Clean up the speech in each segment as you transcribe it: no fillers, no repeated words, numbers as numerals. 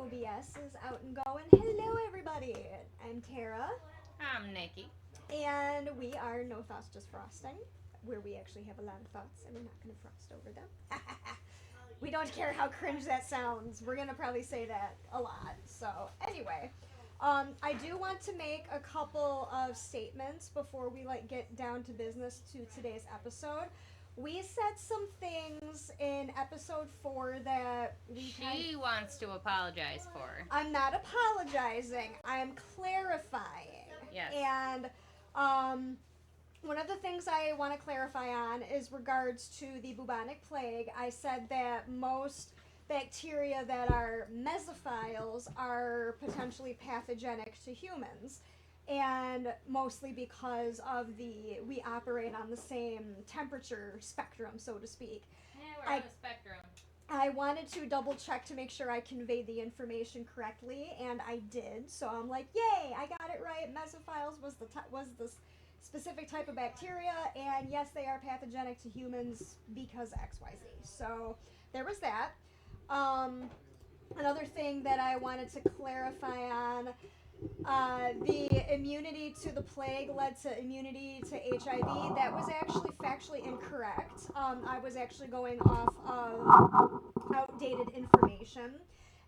OBS is out and going. Hello, everybody. I'm Tara, I'm Nikki. and we are No Thoughts, Just Frosting, where we actually have a lot of thoughts, and we're not going to frost over them. We don't care how cringe that sounds. We're going to probably say that a lot. So, anyway. I do want to make a couple of statements before we get down to business to today's episode. We said some things in episode 4 that She wants to apologize for. I'm not apologizing. I'm clarifying. Yes. And one of the things I want to clarify on is regards to the bubonic plague. I said that most bacteria that are mesophiles are potentially pathogenic to humans, and mostly because of we operate on the same temperature spectrum, so to speak. Yeah, we're on the spectrum. I wanted to double check to make sure I conveyed the information correctly, and I did. So I'm like, yay, I got it right. Mesophiles was the specific type of bacteria, and yes, they are pathogenic to humans because XYZ. So there was that. Another thing that I wanted to clarify on, the immunity to the plague led to immunity to HIV. That was actually factually incorrect. I was actually going off of outdated information.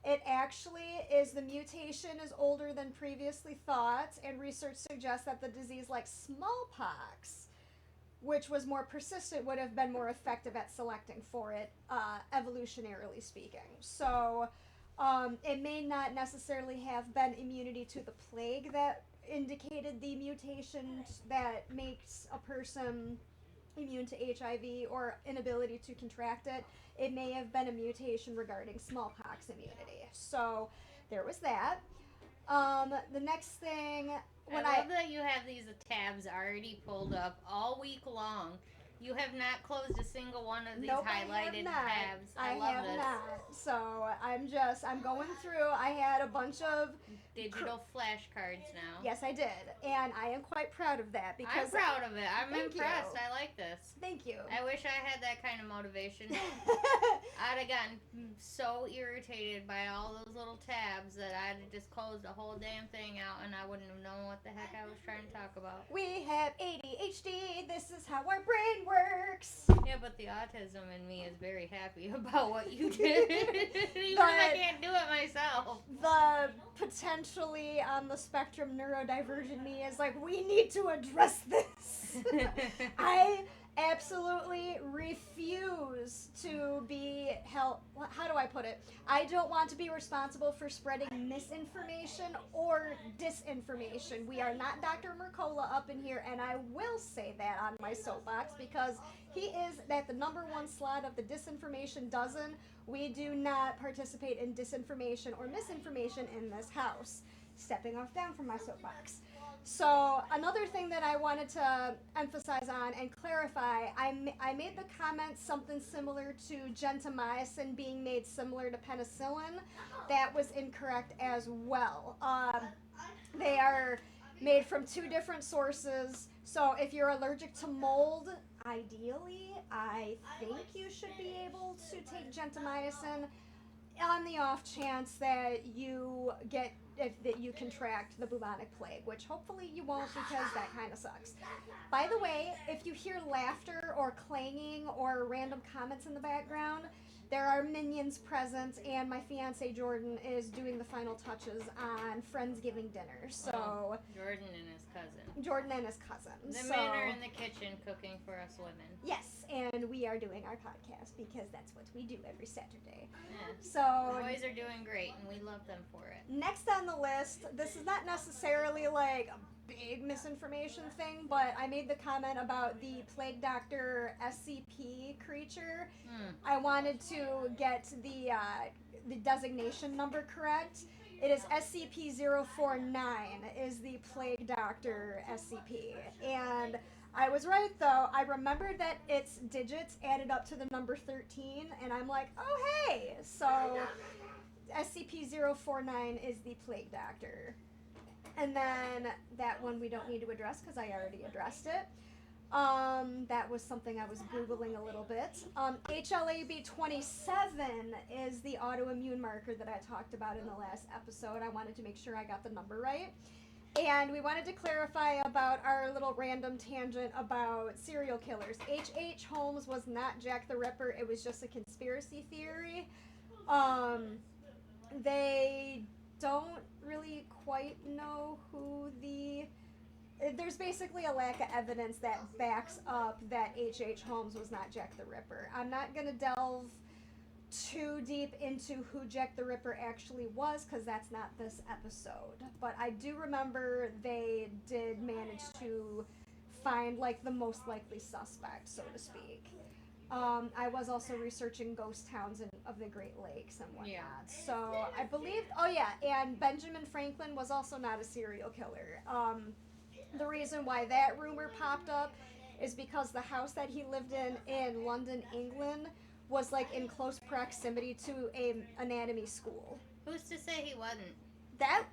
It actually is the mutation is older than previously thought, and research suggests that the disease like smallpox, which was more persistent, would have been more effective at selecting for it, evolutionarily speaking. So it may not necessarily have been immunity to the plague that indicated the mutation that makes a person immune to HIV or inability to contract it. It may have been a mutation regarding smallpox immunity. So there was that. The next thing, I love that you have these tabs already pulled up all week long. You have not closed a single one of these highlighted tabs. I love have this. not. So I'm going through. I had a bunch of digital flashcards now. Yes, I did, and I am quite proud of that because I'm proud of it. I'm Thank impressed. you. I like this. Thank you. I wish I had that kind of motivation. I'd have gotten so irritated by all those little tabs that I'd have just closed the whole damn thing out and I wouldn't have known what the heck I was trying to talk about. We have ADHD. This is how our brain works. Yeah, but the autism in me is very happy about what you did. Even if I can't do it myself. The potentially on the spectrum neurodivergent me is like, we need to address this. I absolutely refuse to be held. How do I put it? I don't want to be responsible for spreading misinformation or disinformation. We are not Dr. Mercola up in here, and I will say that on my soapbox because he is at the number 1 slot of the disinformation dozen. We do not participate in disinformation or misinformation in this house. Stepping off down from my soapbox. So another thing that I wanted to emphasize on and clarify, I made the comment something similar to gentamicin being made similar to penicillin. That was incorrect as well. They are made from 2 different sources. So if you're allergic to mold, ideally, I think you should be able to take gentamicin on the off chance that you that you contract the bubonic plague, which hopefully you won't because that kind of sucks. By the way, if you hear laughter or clanging or random comments in the background, there are minions present, and my fiance Jordan is doing the final touches on Friendsgiving dinner. So Jordan and his cousin. The men are in the kitchen cooking for us women. Yes, and we are doing our podcast because that's what we do every Saturday. Yeah. So the boys are doing great, and we love them for it. Next on the list, this is not necessarily like a big misinformation thing, but I made the comment about the plague doctor SCP creature. I wanted to get the designation number correct. It is SCP-049 is the plague doctor SCP. And I was right, though. I remembered that its digits added up to the number 13, and I'm like, oh, hey! So SCP-049 is the plague doctor. And then that one we don't need to address because I already addressed it. That was something I was Googling a little bit. HLA-B27 is the autoimmune marker that I talked about in the last episode. I wanted to make sure I got the number right. And we wanted to clarify about our little random tangent about serial killers. H.H. Holmes was not Jack the Ripper. It was just a conspiracy theory. They don't really quite know who the... There's basically a lack of evidence that backs up that H.H. Holmes was not Jack the Ripper. I'm not going to delve too deep into who Jack the Ripper actually was because that's not this episode. But I do remember they did manage to find like the most likely suspect, so to speak. I was also researching ghost towns of the Great Lakes and whatnot. Yeah. So I believe, oh yeah, and Benjamin Franklin was also not a serial killer. The reason why that rumor popped up is because the house that he lived in London, England, was like in close proximity to a anatomy school. Who's to say he wasn't? That.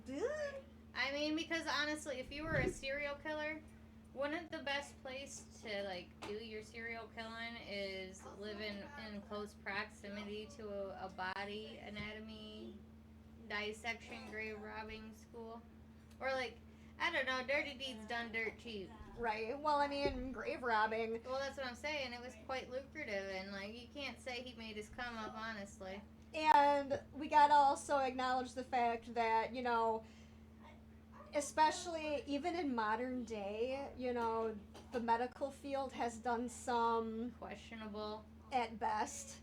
I mean, because honestly, if you were a serial killer, wouldn't the best place to like do your serial killing is live in close proximity to a body anatomy dissection grave robbing school, or like I don't know, dirty deeds done dirt cheap. Right. Well, I mean, grave robbing. Well, that's what I'm saying. It was quite lucrative, and like you can't say he made his come up, honestly. And we gotta also acknowledge the fact that, you know, especially even in modern day, you know, the medical field has done some questionable, at best,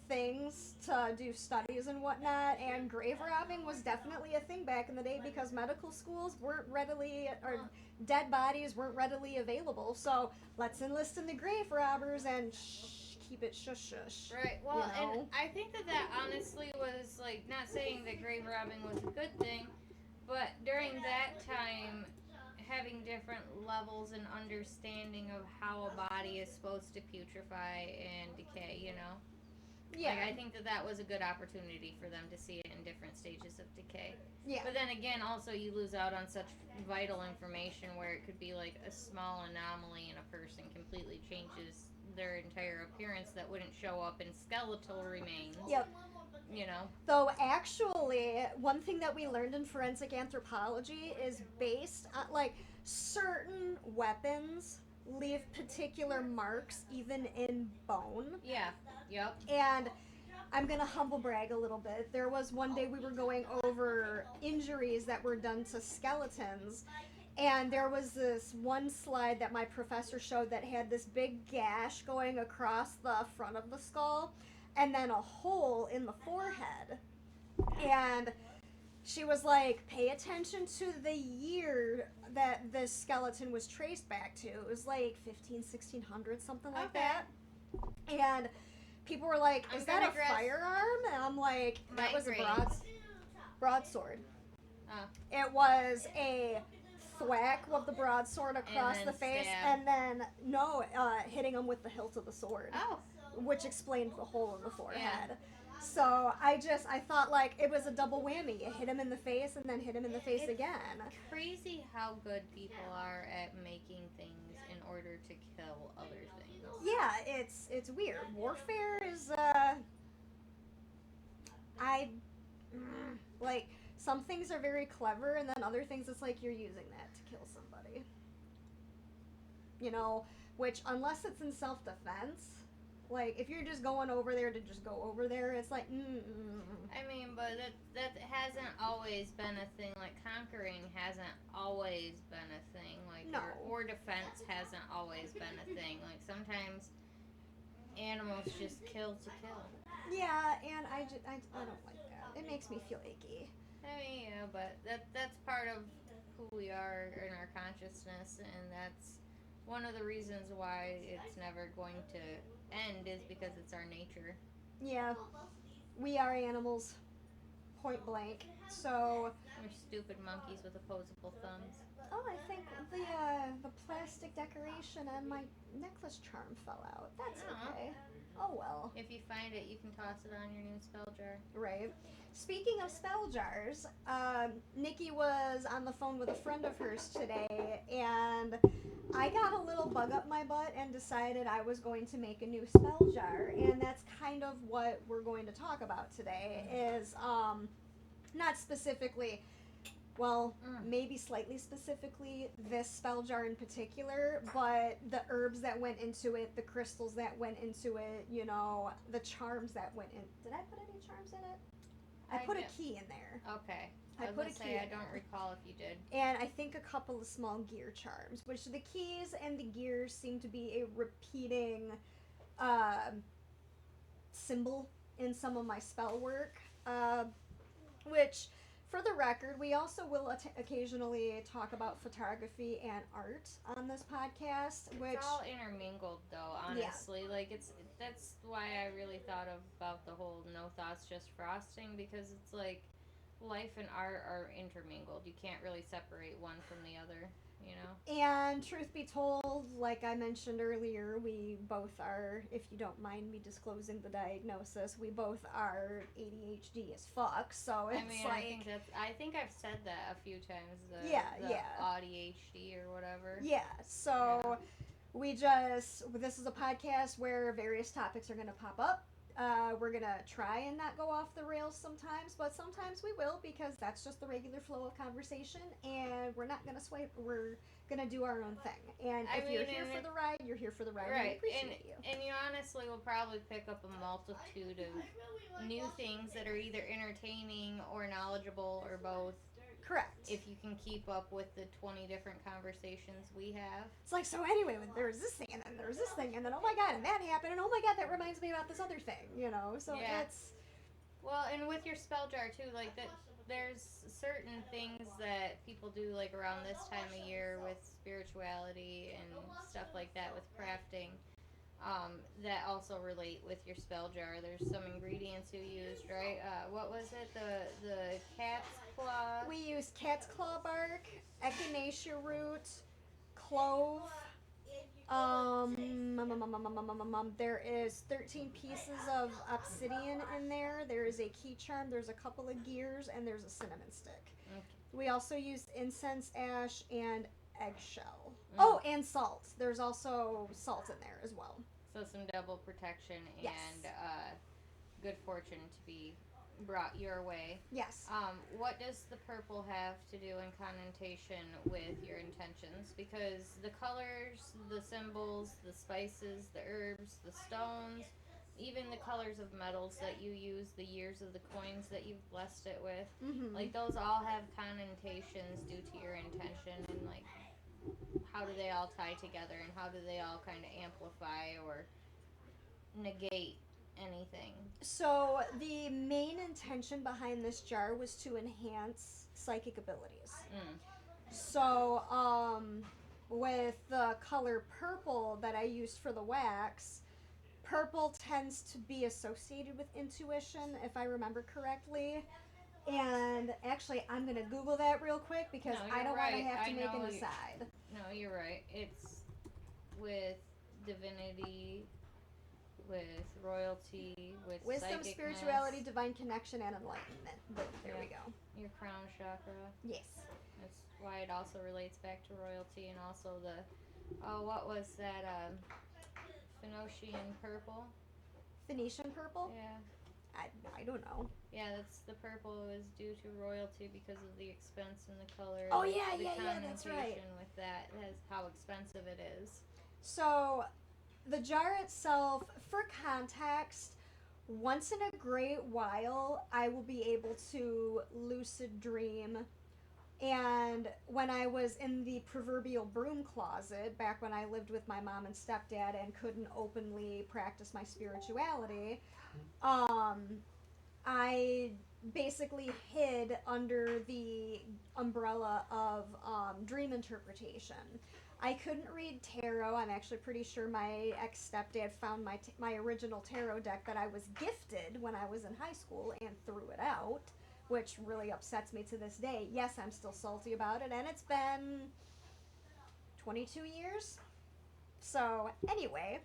things to do studies and whatnot, and grave robbing was definitely a thing back in the day because medical schools weren't readily, or dead bodies weren't readily available, so let's enlist in the grave robbers and keep it shush shush. Right, well, you know? And I think that honestly was, like, not saying that grave robbing was a good thing, but during that time, having different levels and understanding of how a body is supposed to putrefy and decay, you know? Yeah. Like, I think that was a good opportunity for them to see it in different stages of decay. Yeah. But then again, also, you lose out on such vital information where it could be like a small anomaly in a person completely changes their entire appearance that wouldn't show up in skeletal remains. Yep. You know? Though, actually, one thing that we learned in forensic anthropology is based on, like, certain weapons leave particular marks even in bone. Yeah. Yep. And I'm going to humble brag a little bit. There was one day we were going over injuries that were done to skeletons, and there was this one slide that my professor showed that had this big gash going across the front of the skull and then a hole in the forehead. And she was like, pay attention to the year that this skeleton was traced back to. It was like 1600, something like that. And people were like, is that a firearm? And I'm like, that was a broadsword. It was a thwack with the broadsword across the face, and then, hitting him with the hilt of the sword. Oh. Which explained the hole in the forehead. Yeah. So I thought like it was a double whammy. You hit him in the face and then hit him in the face again. Crazy how good people are at making things in order to kill other things. Yeah, it's weird. Warfare is like some things are very clever, and then other things it's like you're using that to kill somebody. You know, which unless it's in self-defense. Like, if you're just going over there to just go over there, it's like, I mean, but that hasn't always been a thing. Like, conquering hasn't always been a thing. Like, no. or defense hasn't always been a thing. Like, sometimes animals just kill to kill. Yeah, and I don't like that. It makes me feel achy. I mean, yeah, but that's part of who we are in our consciousness, and that's one of the reasons why it's never going to end is because it's our nature. Yeah, we are animals, point blank. So we're stupid monkeys with opposable thumbs. Oh, I think the plastic decoration on my necklace charm fell out. That's okay. Oh well. If you find it, you can toss it on your new spell jar. Right. Speaking of spell jars, Nikki was on the phone with a friend of hers today, and I got a little bug up my butt and decided I was going to make a new spell jar, and that's kind of what we're going to talk about today. Is not specifically, well, maybe slightly specifically this spell jar in particular, but the herbs that went into it, the crystals that went into it, you know, the charms that went in. Did I put any charms in it? I put a key in there. Okay. I put a key. I don't recall if you did. And I think a couple of small gear charms, which the keys and the gears seem to be a repeating symbol in some of my spell work. Which, for the record, we also will occasionally talk about photography and art on this podcast. Which it's all intermingled, though. Honestly, that's why I really thought about the whole no thoughts, just frosting, because it's like life and art are intermingled. You can't really separate one from the other, you know? And truth be told, like I mentioned earlier, we both are, if you don't mind me disclosing the diagnosis, we both are ADHD as fuck, so it's I think I've said that a few times, the ADHD or whatever. Yeah, so this is a podcast where various topics are going to pop up. We're going to try and not go off the rails sometimes, but sometimes we will, because that's just the regular flow of conversation, and we're not going to swipe. We're going to do our own thing. And if you're here for the ride, you're here for the ride. Right. We appreciate you. And you honestly will probably pick up a multitude of new things that are either entertaining or knowledgeable or both. Correct. If you can keep up with the 20 different conversations we have. It's like, so anyway, there was this thing, and then there was this thing, and then, oh my god, and that happened, and oh my god, that reminds me about this other thing, you know? So it's... Well, and with your spell jar, too, like, there's certain things that people do, like, around this time of year with spirituality and stuff like that, with crafting, that also relate with your spell jar. There's some ingredients you used, right? What was it? The cat's claw? We used cat's claw bark, echinacea root, clove. There is 13 pieces of obsidian in there. There is a key charm. There's a couple of gears, and there's a cinnamon stick. Okay. We also used incense ash and eggshell. Oh, and salt. There's also salt in there as well. So some double protection and good fortune to be brought your way. Yes. What does the purple have to do in connotation with your intentions? Because the colors, the symbols, the spices, the herbs, the stones, even the colors of metals that you use, the years of the coins that you've blessed it with, like those all have connotations due to your intention, and like how do they all tie together, and how do they all kind of amplify or negate anything? So the main intention behind this jar was to enhance psychic abilities. So with the color purple that I used for the wax, purple tends to be associated with intuition, if I remember correctly. And actually, I'm going to Google that real quick, because I don't want to have to make an aside. No, you're right. It's with divinity, with royalty, with wisdom, spirituality, divine connection, and enlightenment. But there we go. Your crown chakra. Yes. That's why it also relates back to royalty, and also what was that, Phoenician purple? Phoenician purple? Yeah. I don't know. Yeah, that's the purple is due to royalty because of the expense and the color. Oh, yeah, that's right. With that is how expensive it is. So, the jar itself, for context, once in a great while, I will be able to lucid dream. And when I was in the proverbial broom closet, back when I lived with my mom and stepdad and couldn't openly practice my spirituality, I basically hid under the umbrella of dream interpretation. I couldn't read tarot. I'm actually pretty sure my ex-stepdad found my original tarot deck that I was gifted when I was in high school and threw it out, which really upsets me to this day. Yes, I'm still salty about it, and it's been 22 years. So, anyway,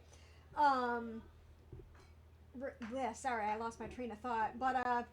sorry, I lost my train of thought, but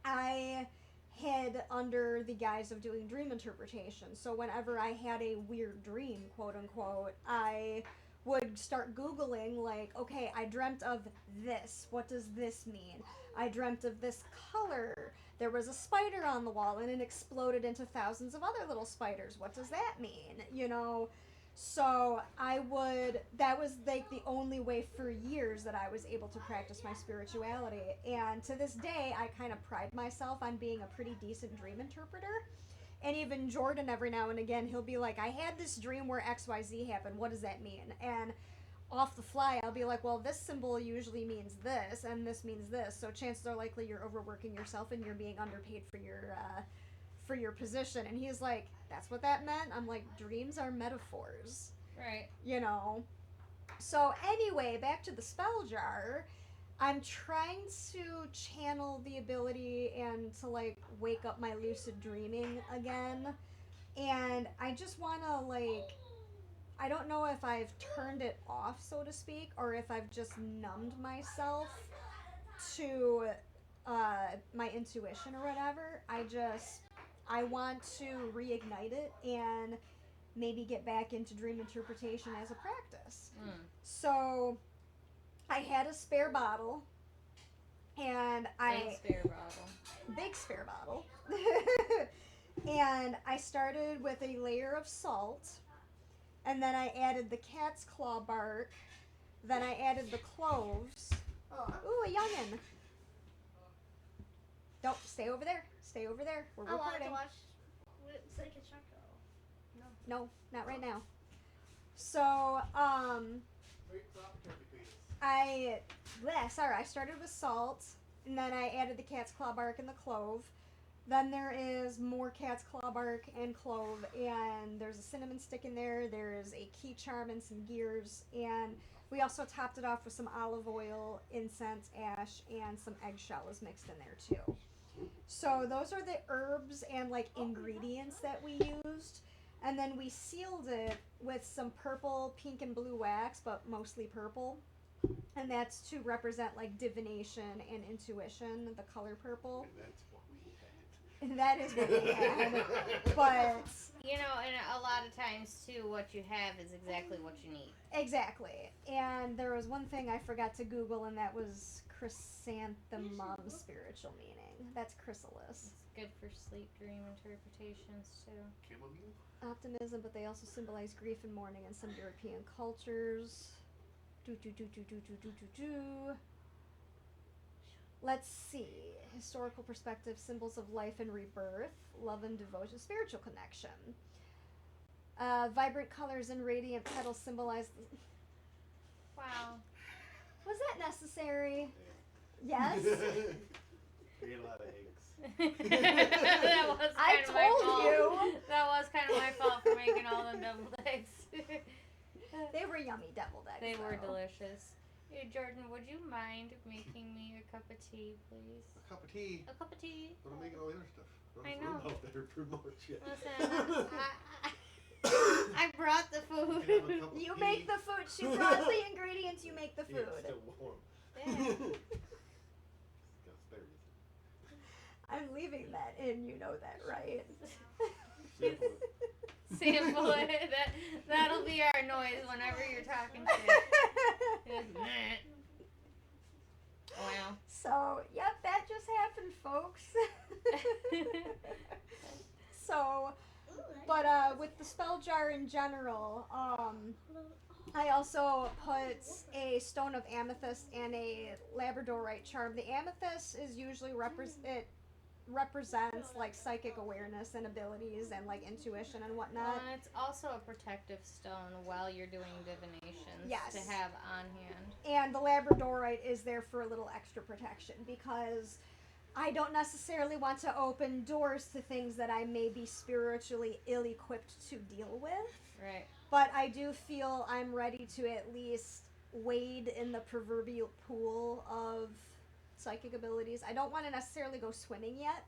I hid under the guise of doing dream interpretation. So whenever I had a weird dream, quote unquote, I would start Googling, like, okay, I dreamt of this. What does this mean? I dreamt of this color. There was a spider on the wall and it exploded into thousands of other little spiders. What does that mean? You know? So that was like the only way for years that I was able to practice my spirituality. And to this day, I kind of pride myself on being a pretty decent dream interpreter. And even Jordan, every now and again, he'll be like, I had this dream where XYZ happened. What does that mean? And off the fly, I'll be like, well, this symbol usually means this, and this means this. So chances are likely you're overworking yourself and you're being underpaid for your position. And he's like, that's what that meant? I'm like, dreams are metaphors. Right. You know? So anyway, back to the spell jar. I'm trying to channel the ability and to like wake up my lucid dreaming again. And I just want to like, I don't know if I've turned it off, so to speak, or if I've just numbed myself to my intuition or whatever. I want to reignite it and maybe get back into dream interpretation as a practice. So I had a spare bottle, and big spare bottle, and I started with a layer of salt, and then I added the cat's claw bark, then I added the cloves. Ooh, a youngin'. Don't stay over there. Stay over there. We're recording. I want to watch Second Chakra. No, not right now. So, I started with salt, and then I added the cat's claw bark and the clove. Then there is more cat's claw bark and clove, and there's a cinnamon stick in there. There's a key charm and some gears, and we also topped it off with some olive oil, incense, ash, and some eggshell is mixed in there too. So those are the herbs and like ingredients that we used. And then we sealed it with some purple, pink, and blue wax, but mostly purple. And that's to represent like divination and intuition, the color purple. And that's what we had. And that is what we had. But you know, and a lot of times too, what you have is exactly what you need. exactly. And there was one thing I forgot to Google, and that was chrysanthemum spiritual meaning. That's chrysalis. It's good for sleep dream interpretations too. Chamomile? Optimism, but they also symbolize grief and mourning in some European cultures. Let's see. Historical perspective, symbols of life and rebirth, love and devotion, spiritual connection. Vibrant colors and radiant petals symbolize. Wow. Was that necessary? Yes. We ate a lot of eggs. That was kind I of my told fault. you. That was kind of my fault for making all them deviled eggs. They were yummy deviled eggs. They were though. delicious. Hey, Jordan, would you mind making me a cup of tea, please? A cup of tea. A cup of tea. What am I making all the other stuff? I know. Out there for much yet. Listen, I brought the food. Can I have a cup of You tea? make the food. She brought the ingredients. You make the Yeah, food. it's still warm. Yeah. It's got asparagus. I'm leaving that in. You know that, right? Sample it. Sample it. That'll be our noise whenever you're talking shit. Just, meh. Wow. So, yep, that just happened, folks. So, but with the spell jar in general, I also put a stone of amethyst and a labradorite charm. The amethyst is usually represents like psychic awareness and abilities and like intuition and whatnot. It's also a protective stone while you're doing divinations Yes. to have on hand. And the labradorite is there for a little extra protection because I don't necessarily want to open doors to things that I may be spiritually ill-equipped to deal with. Right. But I do feel I'm ready to at least wade in the proverbial pool of psychic abilities. I don't want to necessarily go swimming yet,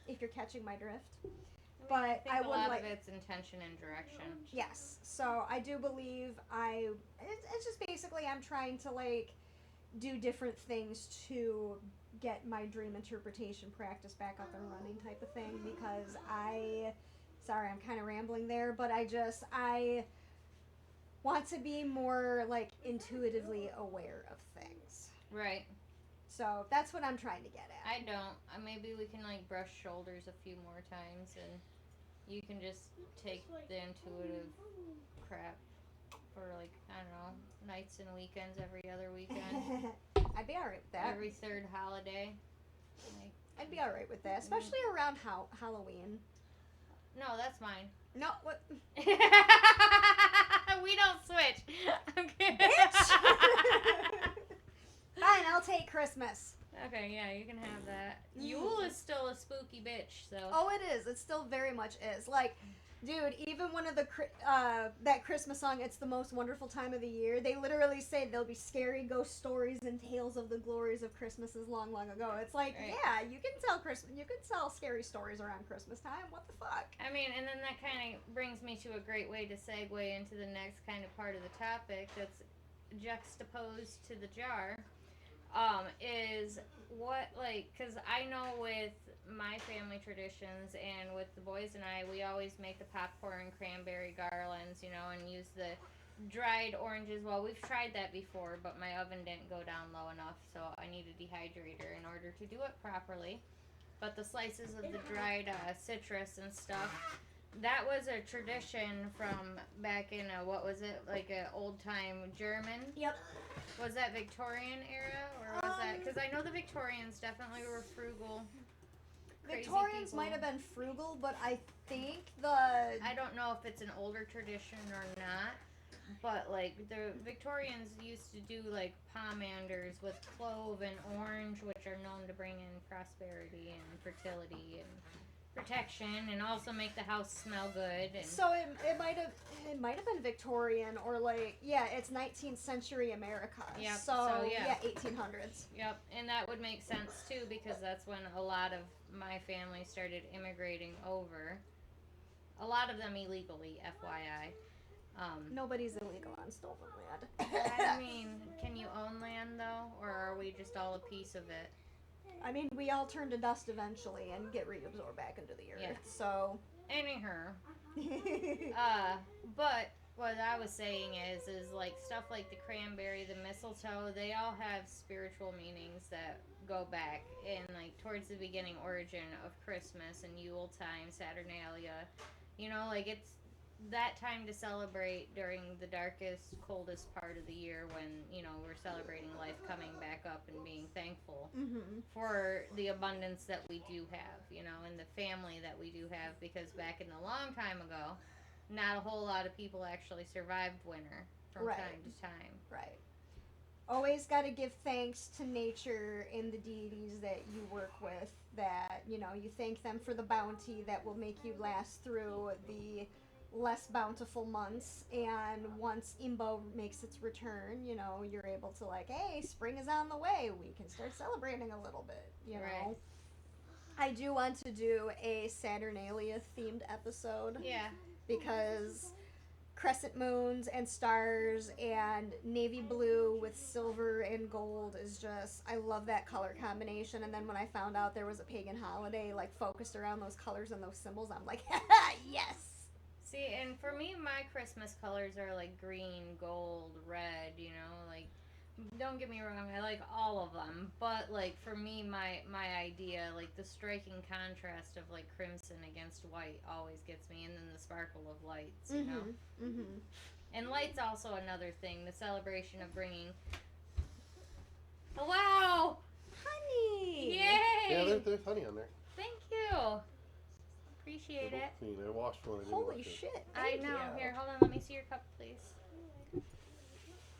if you're catching my drift. But I think I a would lot like. of it's intention and direction. Yes. So I do believe it's just basically I'm trying to like do different things to get my dream interpretation practice back up and running type of thing, because sorry, I'm kind of rambling there, but I want to be more like intuitively aware of things. Right. So that's what I'm trying to get at. I don't. Maybe we can like brush shoulders a few more times, and you can just take the intuitive crap for like, I don't know, nights and weekends every other weekend. I'd be alright with that. Every third holiday. Like, I'd be alright with that, especially around Halloween. no, that's mine. No, what? We don't switch. Okay. Bitch! Fine, I'll take Christmas. Okay, yeah, you can have that. Yule is still a spooky bitch, so. Oh, it is. It still very much is. Like, dude, even one of the that Christmas song, "It's the Most Wonderful Time of the Year," they literally say there'll be scary ghost stories and tales of the glories of Christmases long, long ago. It's like, Right. yeah, you can tell scary stories around Christmas time. What the fuck? I mean, and then that kind of brings me to a great way to segue into the next kind of part of the topic that's juxtaposed to the jar. Is what, like, because I know with my family traditions and with the boys and I, we always make the popcorn cranberry garlands, and use the dried oranges. Well, we've tried that before, but my oven didn't go down low enough, so I need a dehydrator in order to do it properly. But the slices of the dried citrus and stuff, that was a tradition from back in, what was it, like an old-time German? Yep. Was that Victorian era, or was that... Because I know the Victorians definitely were frugal, crazy Victorians people. might have been frugal, but I think I don't know if it's an older tradition or not, but, like, the Victorians used to do, like, pomanders with clove and orange, which are known to bring in prosperity and fertility and protection, and also make the house smell good. And so it might have been Victorian, or like, yeah, it's 19th century America. Yep, So yeah. 1800s. Yep, and that would make sense too, because that's when a lot of my family started immigrating over. A lot of them illegally, FYI. Nobody's illegal on stolen land. I mean, can you own land though, or are we just all a piece of it? I mean, we all turn to dust eventually and get reabsorbed back into the earth. Yeah. So. Anyhow, but what I was saying is like stuff like the cranberry, the mistletoe, they all have spiritual meanings that go back in, like, towards the beginning origin of Christmas and Yule time, Saturnalia. Like, it's that time to celebrate during the darkest, coldest part of the year when, we're celebrating life coming back up and being thankful for the abundance that we do have, and the family that we do have, because back in a long time ago, not a whole lot of people actually survived winter from time to time. Right. Always got to give thanks to nature and the deities that you work with, that, you thank them for the bounty that will make you last through the less bountiful months, and once Imbo makes its return, you're able to, like, hey, spring is on the way, we can start celebrating a little bit, Right. I do want to do a Saturnalia themed episode. Yeah. Because crescent moons and stars and navy blue with silver and gold is just, I love that color combination. And then when I found out there was a pagan holiday, like, focused around those colors and those symbols, I'm like, yes! See, and for me, my Christmas colors are like green, gold, red, like, don't get me wrong, I like all of them, but, like, for me, my idea, like, the striking contrast of, like, crimson against white always gets me, and then the sparkle of lights, you know? And light's also another thing, the celebration of bringing... Oh, wow! Honey! Yay! Yeah, there's honey on there. Thank you! Appreciate it. I washed one. I didn't Holy wash it. shit. I Thank know. you. Here, hold on. Let me see your cup, please.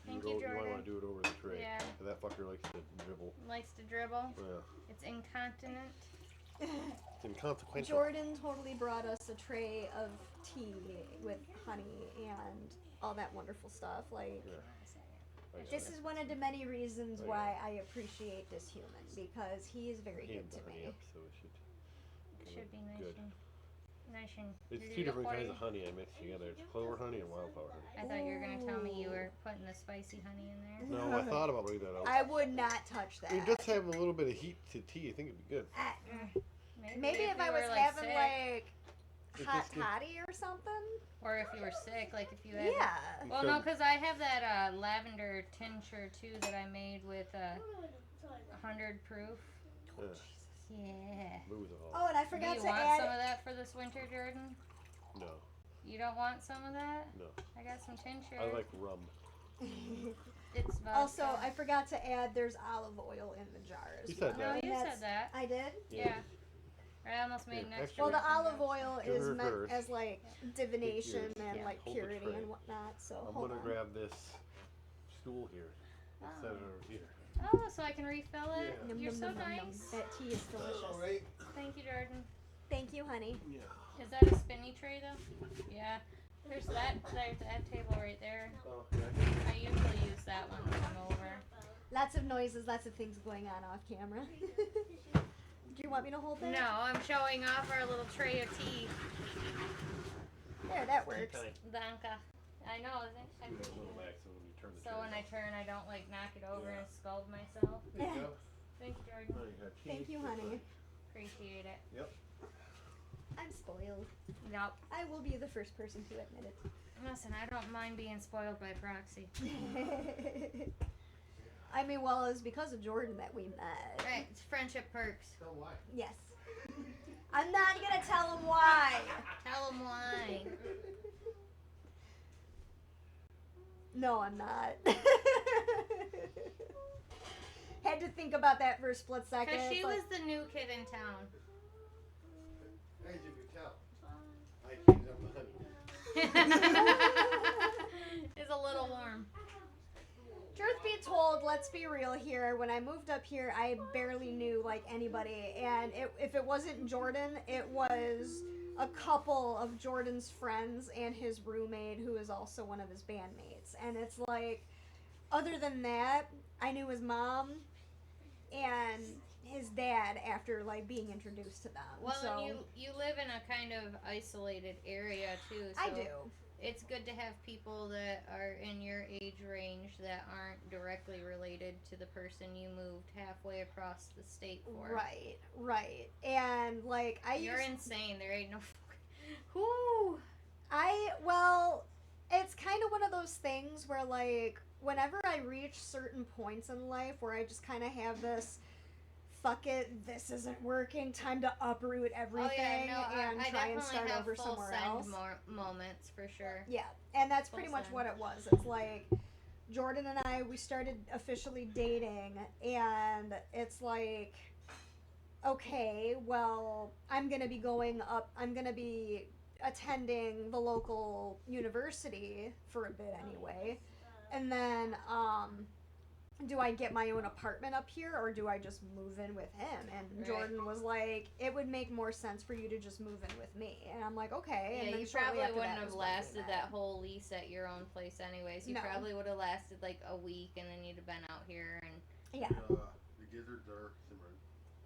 Thank you, You Jordan. might want to do it over the tray. Yeah. That fucker likes to dribble. Likes to dribble. Yeah. It's incontinent. It's inconsequential. Jordan totally brought us a tray of tea with honey and all that wonderful stuff. Like, Yeah. this is one of the many reasons why I appreciate this human, because he is very good to me. So it should Should be nice. Good. and- Nice and. It's did two you different pour kinds it? of honey I mixed together. It's clover honey and wildflower honey. I thought you were gonna tell me you were putting the spicy honey in there. No, I thought about putting that out. I would not touch that. It does have a little bit of heat to tea. I think it'd be good. Maybe if you I was were, having sick, like It hot just gets- toddy or something. or if you were sick, like if you had. Yeah. Well, no, because I have that lavender tincture too that I made with 100 proof. Yeah. Yeah. Move it Oh, all. and I Do forgot you to want add. some of that for this winter, Jordan? No, You don't want some of that? no. I got some tincture. I like rum. It's vodka. Also, I forgot to add. There's olive oil in the jar as You well. said No, that. you That's- said that. I did. Yeah. I almost made an Here, extra. Well, the one. olive oil Give is her meant hers. as like divination yours. and Yeah. like Hold the purity tray. and whatnot. So I'm hold gonna on. grab this stool here. Oh. Set it over here. Oh, so I can refill it? Yeah. Yum, You're yum, so yum, yum, yum. nice. That tea is delicious. Alright. Thank you, Jordan. Thank you, honey. Yeah. Is that a spinny tray, though? Yeah. There's that table right there. Oh, yeah. I usually use that one when I'm over. Lots of noises, lots of things going on off camera. Do you want me to hold that? No, I'm showing off our little tray of tea. There, that works. Danka. I know, isn't it? I Move it a appreciate little it. back so when you turn the So chair when I off. turn, I don't like knock it over Yeah. and scald myself. There you go. Thank you, Jordan. Oh, you got tea. Thank you, honey. Appreciate it. I'm spoiled. Yep. I will be the first person to admit it. Listen, I don't mind being spoiled by proxy. I mean, well, it's because of Jordan that we met. Right, it's friendship perks. So why? Yes. I'm not gonna tell him why. Tell them why. No, I'm not. Had to think about that for a split second. Because she It's like- was the new kid in town. As you can tell, I changed up the honey. It's a little warm. Truth be told, let's be real here. When I moved up here, I barely knew like anybody, and if it wasn't Jordan, it was a couple of Jordan's friends and his roommate, who is also one of his bandmates. And it's like, other than that, I knew his mom and his dad after like being introduced to them. Well, so and you live in a kind of isolated area too. So I do. It's good to have people that are in your age range that aren't directly related to the person you moved halfway across the state for. Right. And like You're insane. There ain't no. Whoo! well, it's kind of one of those things where like whenever I reach certain points in life where I just kind of have this, fuck it, this isn't working, time to uproot everything and I try and definitely start have over full somewhere send else. moments for sure. Yeah, and that's Full pretty much send. what it was. It's like Jordan and I, we started officially dating, and it's like, okay, well, I'm gonna be attending the local university for a bit anyway, and then do I get my own apartment up here or do I just move in with him? And Right. Jordan was like, it would make more sense for you to just move in with me. And I'm like, okay. And Yeah, then you shortly probably after wouldn't that have was when we lasted met. that whole lease at your own place anyways. You No. probably would have lasted like a week and then you'd have been out here and Yeah. The gizzards are simmering.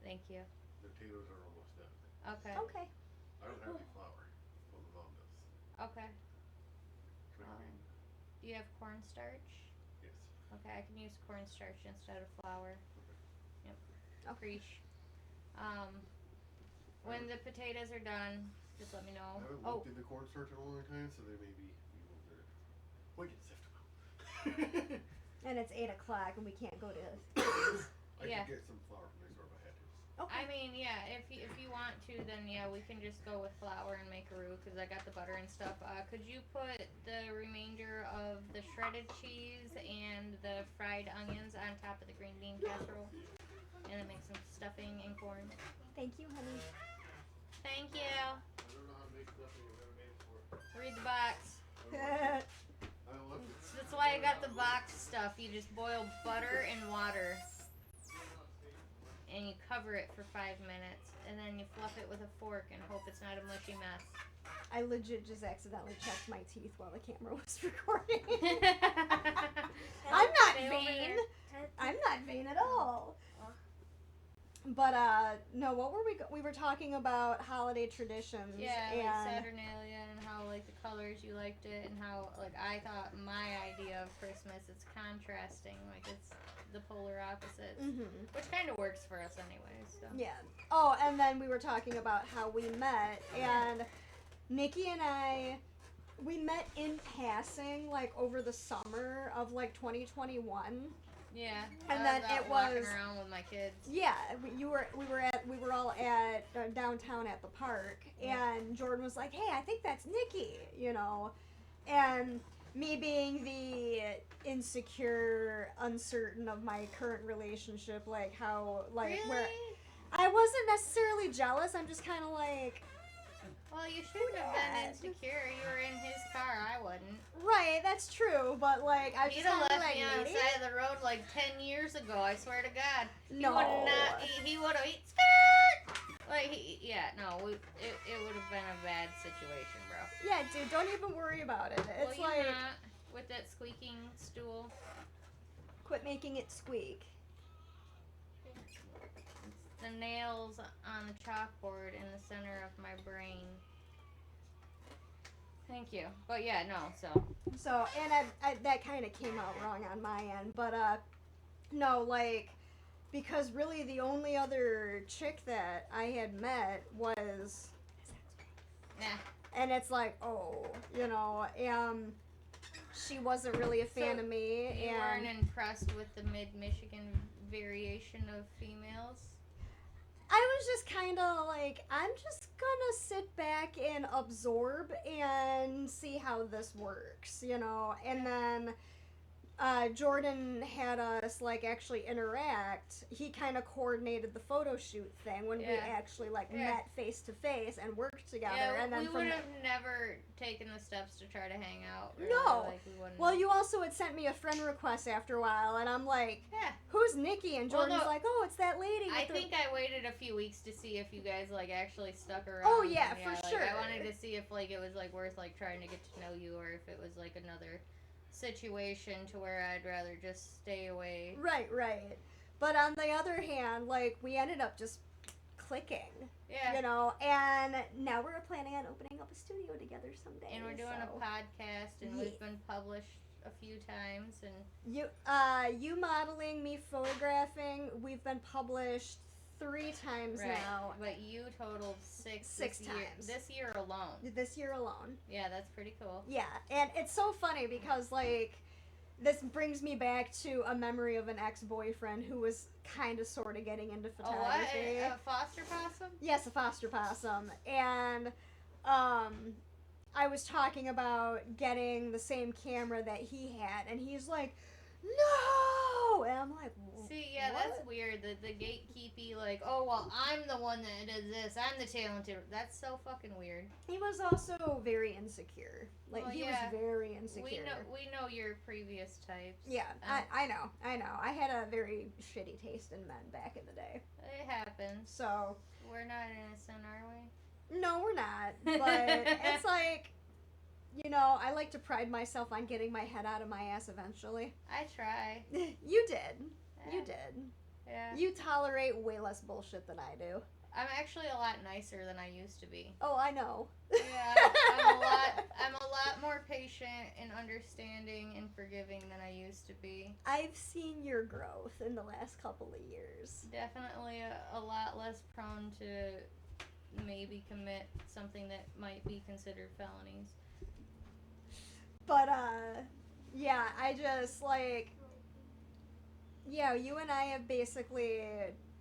thank you. The potatoes are almost done. Okay. Okay. I don't have any flour. Well, my mom does. Okay. Can I Um, green? Do you have cornstarch? Yes. Okay, I can use cornstarch instead of flour. Yep. Preach. When the potatoes are done, just let me I know. haven't Oh, looked into cornstarch in a long time, so they may be a little bit. We can sift them out. And it's 8 o'clock and we can't go to. I Yeah. could get some flour from the store if I had to. Okay. I mean, yeah, if you want to, then yeah, we can just go with flour and make a roux because I got the butter and stuff. Could you put the remainder of the shredded cheese and the fried onions on top of the green bean casserole? And then make some stuffing and corn. Thank you, honey. Thank you. I don't know how to make stuffing. I've never made it before. Read the box. I love it. That's why I got the box stuff. You just boil butter and water. And you cover it for 5 minutes. And then you fluff it with a fork and hope it's not a mushy mess. I legit just accidentally checked my teeth while the camera was recording. I'm not Stay over vain. there. I'm not vain at all. But no, what were we were talking about holiday traditions. Yeah, and like Saturnalia and how like the colors you liked it and how like I thought my idea of Christmas it's contrasting, like it's the polar opposites, which kind of works for us anyway. So Yeah. Oh, and then we were talking about how we met, and Nikki and I, we met in passing like over the summer of like 2021. yeah, And I then was out it walking was- around with my kids. Yeah, we were all at downtown at the park, and Jordan was like, "Hey, I think that's Nikki," and me being the insecure, uncertain of my current relationship, like how like Really? where I wasn't necessarily jealous. I'm just kind of like, Well, you shouldn't have Yeah. been insecure. You were in his car. I wouldn't. right, that's true, but like I was He'd just have kind of left like, me on the maybe? side of the road like 10 years ago. I swear to God. No. He would have. Like, it would have been a bad situation, bro. Yeah, dude, don't even worry about it. Well, It's you like, not with that squeaking stool. quit making it squeak. It's the nails on the chalkboard in the center of my brain. Thank you. But yeah, no, so. So, and I that kind of came out wrong on my end, but no, like, because really the only other chick that I had met was, Nah. and it's like, oh, she wasn't really a fan So, of me, You and weren't impressed with the mid-Michigan variation of females? I was just kind of like, I'm just gonna sit back and absorb and see how this works, and then Jordan had us like actually interact. He kind of coordinated the photo shoot thing when we Yeah. actually like Yeah. met face to face and worked together. Yeah, and then we from would the- have never taken the steps to try to hang out. Really. No. Like, we wouldn't. well, you also had sent me a friend request after a while, and I'm like, Yeah. "Who's Nikki?" And Well, Jordan's no, like, "Oh, it's that lady." I with the-" think I waited a few weeks to see if you guys like actually stuck around. Oh, yeah, and, for like, sure. I wanted to see if like it was like worth like trying to get to know you, or if it was like another situation to where I'd rather just stay away. Right. But on the other hand, like we ended up just clicking, Yeah. and now we're planning on opening up a studio together someday. And we're doing so. a podcast, and Yeah. we've been published a few times, and You modeling, me photographing. We've been published 3 times right. now. But you totaled six Six this year, times. this year alone. This year alone. Yeah, that's pretty cool. Yeah, and it's so funny because like this brings me back to a memory of an ex-boyfriend who was kind of sort of getting into Oh, what? photography. A foster possum? Yes, a foster possum. And I was talking about getting the same camera that he had, and he's like, "No!" And I'm like, See, yeah, what? that's weird. The gatekeepy, like, oh, well, I'm the one that does this. I'm the talented. That's so fucking weird. He was also very insecure. Like, Well, he yeah. was very insecure. We know your previous types. Yeah, Um, I know. I had a very shitty taste in men back in the day. It happens. So, We're not innocent, are we? no, we're not. But it's like, I like to pride myself on getting my head out of my ass eventually. I try. You did. You Yeah. did. Yeah. You tolerate way less bullshit than I do. I'm actually a lot nicer than I used to be. Oh, I know. Yeah, I'm a lot more patient and understanding and forgiving than I used to be. I've seen your growth in the last couple of years. Definitely a lot less prone to maybe commit something that might be considered felonies. But, yeah, I just, like, yeah, you and I have basically,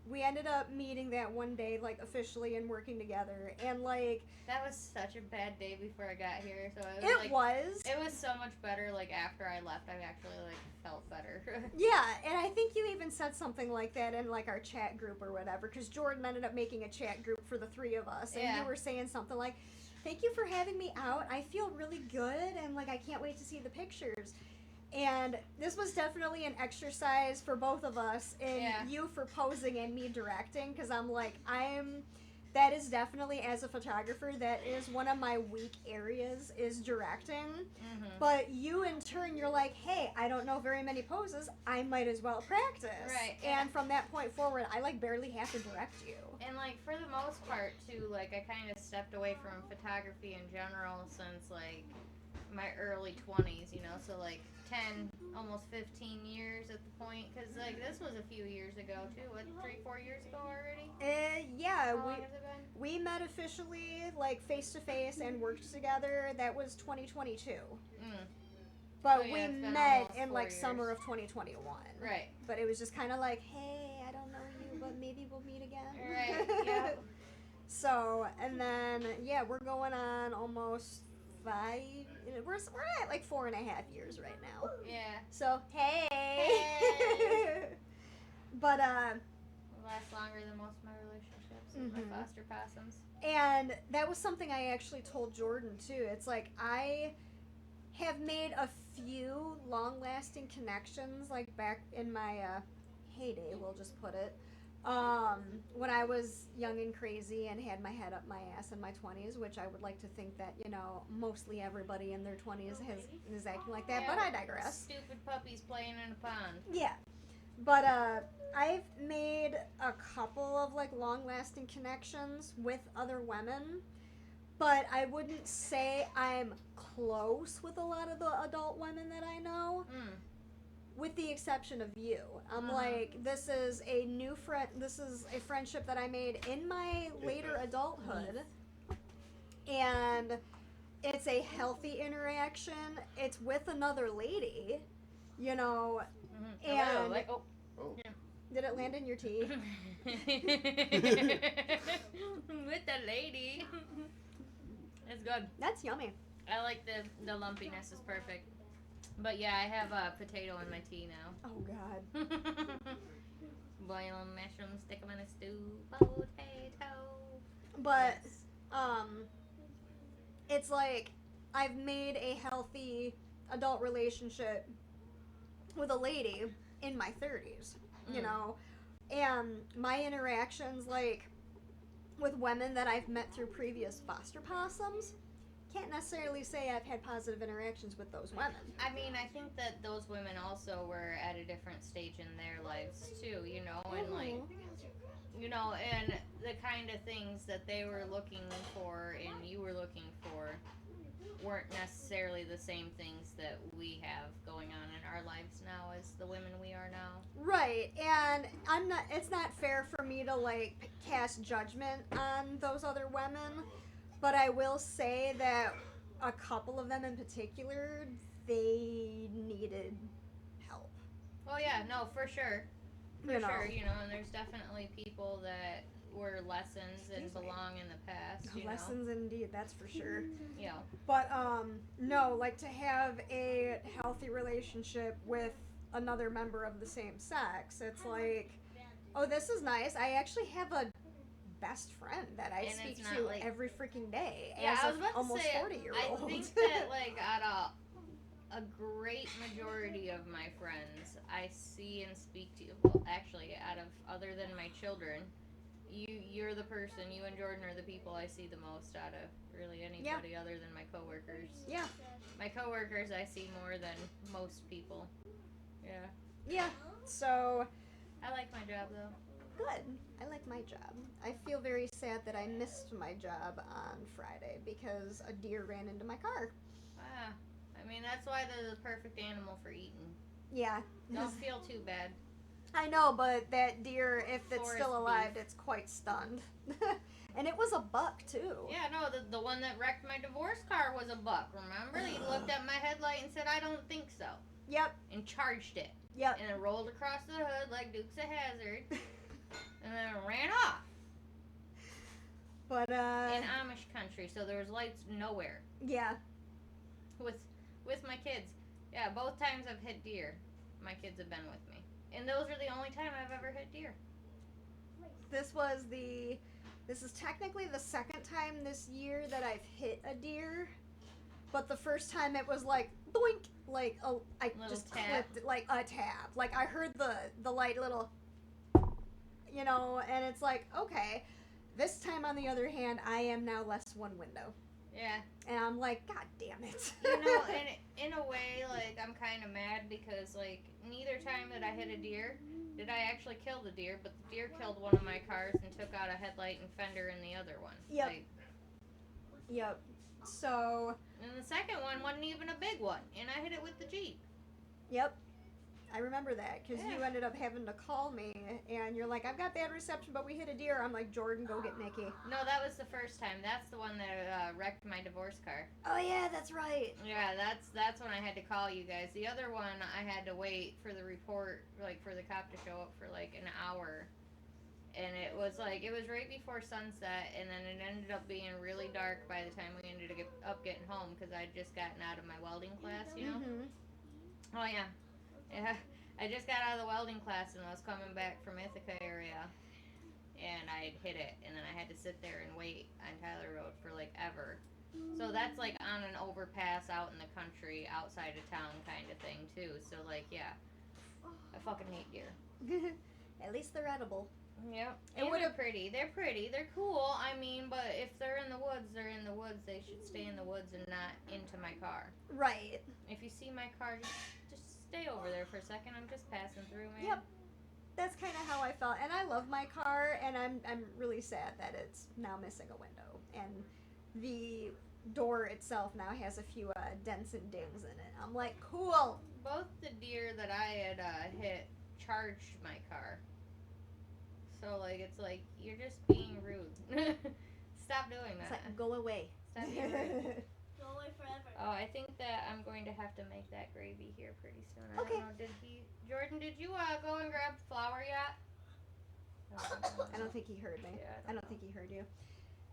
we ended up meeting that one day, like, officially and working together, and, like, That was such a bad day before I got here, so it was it like, was. it was so much better, like, after I left, I actually, like, felt better. Yeah, and I think you even said something like that in, like, our chat group or whatever, because Jordan ended up making a chat group for the 3 of us, and Yeah. you were saying something like, "Thank you for having me out. I feel really good, and, like, I can't wait to see the pictures." And this was definitely an exercise for both of us in Yeah. you for posing and me directing, because I'm like, I'm that is definitely, as a photographer, that is one of my weak areas, is directing. But you, in turn, you're like, hey, I don't know very many poses. I might as well practice. Right. And from that point forward, I, like, barely have to direct you. And, like, for the most part, too, like, I kind of stepped away from photography in general since, like, my early 20s, you know, so, like, 10, almost 15 years at the point, because, like, this was a few years ago, too. What, 3-4 years ago already? Yeah, How long has it been? we met officially, like, face-to-face and worked together. That was 2022. But So, yeah, we it's been met almost in, 4 like, years. summer of 2021. Right. But it was just kind of like, hey, I don't know you, but maybe we'll meet again. Right, yep. So, and then, yeah, we're going on almost 5, we're at like 4.5 years right now. Yeah. So, hey! Hey! But, It lasts longer than most of my relationships with my foster possums. and that was something I actually told Jordan too. It's like, I have made a few long-lasting connections, like back in my heyday, we'll just put it. When I was young and crazy and had my head up my ass in my 20s, which I would like to think that, you know, mostly everybody in their 20s is acting like that, but I digress. Stupid puppies playing in a pond. Yeah. But I've made a couple of, like, long-lasting connections with other women, but I wouldn't say I'm close with a lot of the adult women that I know. With the exception of you. I'm like, this is a new friend. This is a friendship that I made in my later adulthood. And it's a healthy interaction. It's with another lady, you know. And Oh. did it land in your tea? With the lady. It's good. That's yummy. I like the lumpiness is perfect. But yeah, I have a potato in my tea now. Oh, God. Boil them, mash them, stick them in a stew. Potato. But, Yes. it's like I've made a healthy adult relationship with a lady in my 30s, you know, and my interactions, like, with women that I've met through previous foster possums, can't necessarily say I've had positive interactions with those women. I mean, I think that those women also were at a different stage in their lives too, you know, and like, you know, and the kind of things that they were looking for and you were looking for weren't necessarily the same things that we have going on in our lives now as the women we are now. Right, and it's not fair for me to, like, cast judgment on those other women, but I will say that a couple of them in particular, they needed help. Oh yeah, no, for sure. For You know. sure, you know, and there's definitely people that were lessons and belong in the past, you Lessons indeed, that's for sure. know. Yeah. But no, like, to have a healthy relationship with another member of the same sex, it's like, oh, this is nice. I actually have a best friend that I And speak it's not to like- every freaking day. Yeah, as I was a about to almost say, 40-year-old. I think that, like, out of a great majority of my friends, I see and speak to, well, actually, out of, other than my children, you're the person, you and Jordan are the people I see the most out of really anybody other than my coworkers. Yeah. My coworkers I see more than most people. Yeah. Yeah. So, I like my job though. good. I like my job. I feel very sad that I missed my job on Friday because a deer ran into my car. Ah, I mean, that's why they're the perfect animal for eating. Yeah. Don't feel too bad. I know, but that deer, if it's Forest still alive, beef. it's quite stunned. And it was a buck, too. Yeah, no, the one that wrecked my divorce car was a buck, remember? He looked at my headlight and said, I don't think so. Yep. And charged it. Yep. And it rolled across the hood like Dukes of Hazzard. And then it ran off. But, In Amish country, so there was lights nowhere. yeah. With my kids. Yeah, both times I've hit deer, my kids have been with me. And those are the only time I've ever hit deer. This is technically the second time this year that I've hit a deer. But the first time it was like, boink, like, I Little just tap. clipped it, like a tap. Like, I heard the light little, you know, and it's like, okay. This time on the other hand, I am now less one window. Yeah. And I'm like, God damn it. You know, and in a way, like, I'm kind of mad because, like, neither time that I hit a deer did I actually kill the deer, but the deer killed one of my cars and took out a headlight and fender in the other one. Yep. Like, Yep. So. and the second one wasn't even a big one, and I hit it with the Jeep. Yep. I remember that because Yeah. you ended up having to call me and you're like, I've got bad reception, but we hit a deer. I'm like, Jordan, go get Nikki. No, that was the first time. That's the one that wrecked my divorce car. Oh, yeah, that's right. Yeah, that's when I had to call you guys. The other one, I had to wait for the report, like, for the cop to show up for, like, an hour. And it was right before sunset, and then it ended up being really dark by the time we ended up getting home because I'd just gotten out of my welding class, you know? Mm-hmm. Oh, yeah. Yeah, I just got out of the welding class and I was coming back from Ithaca area, and I'd hit it, and then I had to sit there and wait on Tyler Road for, like, ever. So that's, like, on an overpass out in the country, outside of town kind of thing, too. So, like, yeah, I fucking hate deer. At least they're edible. Yep. It And would've- they're pretty. They're pretty. They're cool. I mean, but if they're in the woods, they're in the woods. They should stay in the woods and not into my car. Right. If you see my car, just stay over there for a second. I'm just passing through, man. Yep. That's kind of how I felt. And I love my car, and I'm really sad that it's now missing a window. And the door itself now has a few dents and dings in it. I'm like, cool. Both the deer that I had hit charged my car. So, like, it's like, you're just being rude. Stop doing It's that. like, go away. Stop being rude. Go away forever. Oh, I think that I'm going to have to make that gravy here pretty soon. I Okay. don't know. Jordan, did you go and grab flour yet? I don't think he heard me. Yeah, I don't think he heard you.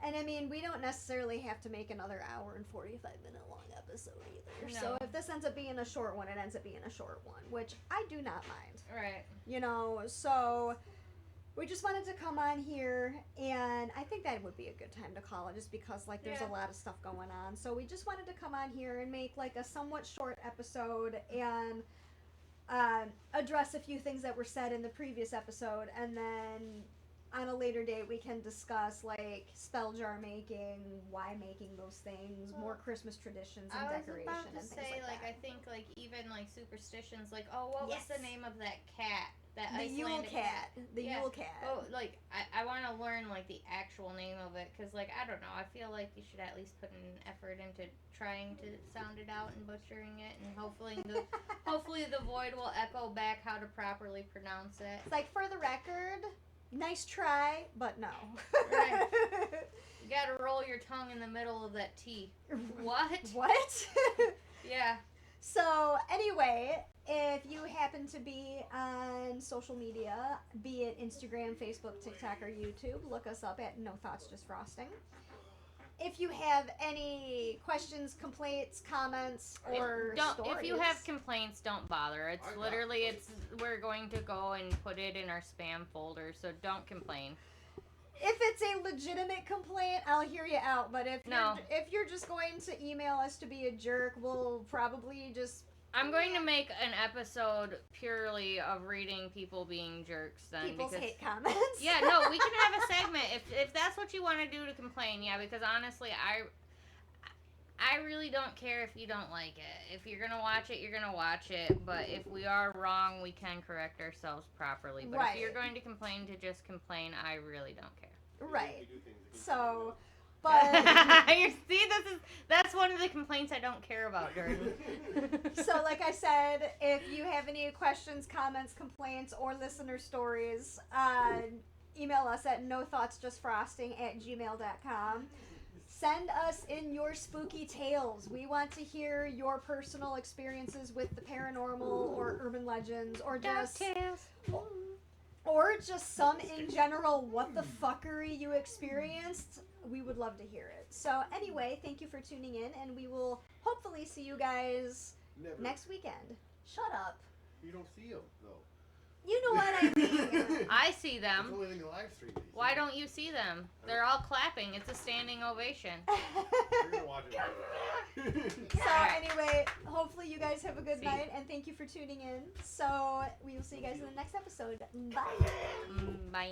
And I mean, we don't necessarily have to make another hour and 45-minute long episode either. No. So if this ends up being a short one, it ends up being a short one, which I do not mind. Right. You know, so we just wanted to come on here, and I think that would be a good time to call it just because, like, there's Yeah. a lot of stuff going on. So we just wanted to come on here and make, like, a somewhat short episode and address a few things that were said in the previous episode, and then on a later date we can discuss, like, spell jar making, why making those things, more Christmas traditions and I was decoration about to and things say, like that. I think, like, even, like, superstitions, like, oh, what was Yes. the name of that cat? That The Yule Icelandic cat. The Yeah. Yule cat. Oh, like, I want to learn, like, the actual name of it, because, like, I don't know, I feel like you should at least put an effort into trying to sound it out and butchering it, and hopefully the void will echo back how to properly pronounce it. It's like, for the record, nice try, but no. Right. You gotta roll your tongue in the middle of that T. What? What? Yeah. So, anyway, if you happen to be on social media, be it Instagram, Facebook, TikTok, or YouTube, look us up at No Thoughts Just Frosting. If you have any questions, complaints, comments, or stories, If you have complaints, don't bother. It's I got literally, we're going to go and put it in our spam folder, so don't complain. if it's a legitimate complaint, I'll hear you out. But if you're just going to email us to be a jerk, we'll probably just I'm going to make an episode purely of reading people being jerks then. people's because hate comments. Yeah, no, we can have a segment if that's what you want to do to complain. Yeah, because honestly, I really don't care if you don't like it. If you're gonna watch it, you're gonna watch it. But if we are wrong, we can correct ourselves properly. But Right. if you're going to complain to just complain, I really don't care. Right. We do things against So, each but You see, that's one of the complaints I don't care about, Jordan. so, like I said, if you have any questions, comments, complaints, or listener stories, email us at nothoughtsjustfrosting@gmail.com. Send us in your spooky tales. We want to hear your personal experiences with the paranormal or urban legends or just some in general what the fuckery you experienced. We would love to hear it. So anyway, thank you for tuning in, and we will hopefully see you guys Never. next weekend. Shut up. You don't see them, though. You know what I mean. I see It's them. only in the live stream. that you Why see don't you see them? They're all clapping. It's a standing ovation. them. You're gonna watch it later. So anyway, hopefully you guys have a good night, and thank you for tuning in. So we will see you guys in the next episode. Bye. Bye.